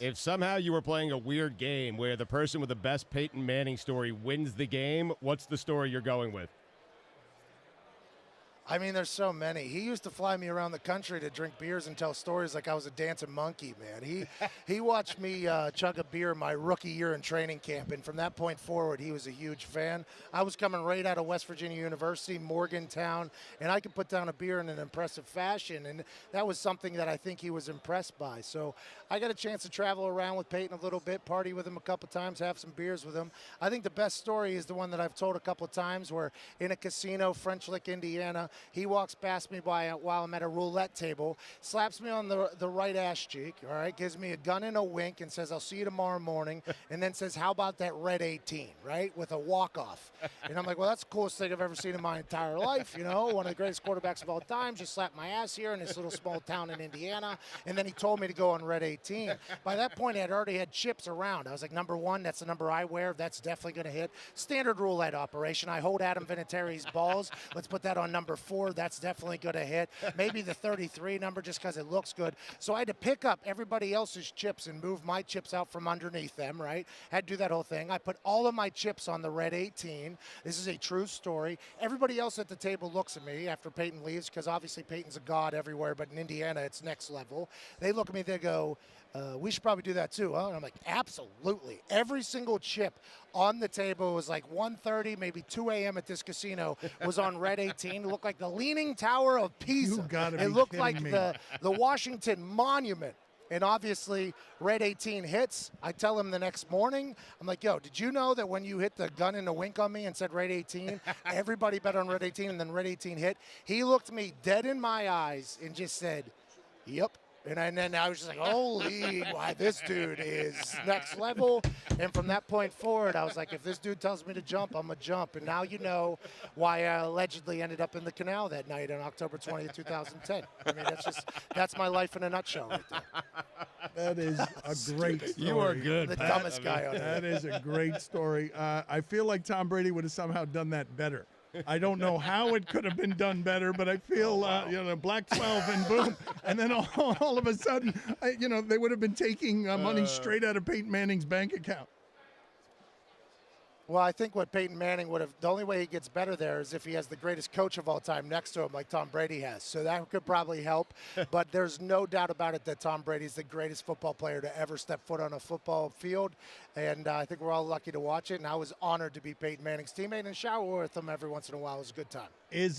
If somehow you were playing a weird game where the person with the best Peyton Manning story wins the game, what's the story you're going with? I mean, there's so many. He used to fly me around the country to drink beers and tell stories like I was a dancing monkey, man. He watched me chug a beer my rookie year in training camp, and from that point forward, he was a huge fan. I was coming right out of West Virginia University, Morgantown, and I could put down a beer in an impressive fashion, and that was something that I think he was impressed by. So I got a chance to travel around with Peyton a little bit, party with him a couple times, have some beers with him. I think the best story is the one that I've told a couple of times where in a casino, French Lick, Indiana, he walks past me while I'm at a roulette table, slaps me on the right ass cheek, all right, gives me a gun and a wink and says, I'll see you tomorrow morning, and then says, how about that red 18, right, with a walk-off. And I'm like, well, that's the coolest thing I've ever seen in my entire life, you know, one of the greatest quarterbacks of all time, just slapped my ass here in this little small town in Indiana, and then he told me to go on red 18. By that point, I had already had chips around. I was like, number 1, that's the number I wear, that's definitely going to hit. Standard roulette operation. I hold Adam Vinatieri's balls. Let's put that on number 4. That's definitely going to hit. Maybe the 33 number just because it looks good. So I had to pick up everybody else's chips and move my chips out from underneath them, right? Had to do that whole thing. I put all of my chips on the red 18. This is a true story. Everybody else at the table looks at me after Peyton leaves because obviously Peyton's a god everywhere, but in Indiana it's next level. They look at me, they go, we should probably do that too, huh? And I'm like, absolutely. Every single chip on the table was like 1:30, maybe 2 a.m. at this casino was on red 18. It looked like the Leaning Tower of Pisa. It looked like the Washington Monument. And obviously, red 18 hits. I tell him the next morning, I'm like, yo, did you know that when you hit the gun and a wink on me and said red 18, everybody bet on red 18 and then red 18 hit? He looked me dead in my eyes and just said, yep. And then I was just like, holy, why this dude is next level. And from that point forward, I was like, if this dude tells me to jump, I'm going to jump. And now you know why I allegedly ended up in the canal that night on October 20th, 2010. I mean, that's my life in a nutshell right there. That is a great story. You are good, The Pat. dumbest guy on That earth. is a great story. I feel like Tom Brady would have somehow done that better. I don't know how it could have been done better, but I feel, black 12 and boom. And then all of a sudden, they would have been taking money straight out of Peyton Manning's bank account. Well, I think what Peyton Manning would have, the only way he gets better there is if he has the greatest coach of all time next to him like Tom Brady has. So that could probably help. But there's no doubt about it that Tom Brady is the greatest football player to ever step foot on a football field. And I think we're all lucky to watch it. And I was honored to be Peyton Manning's teammate and shower with him every once in a while. It was a good time.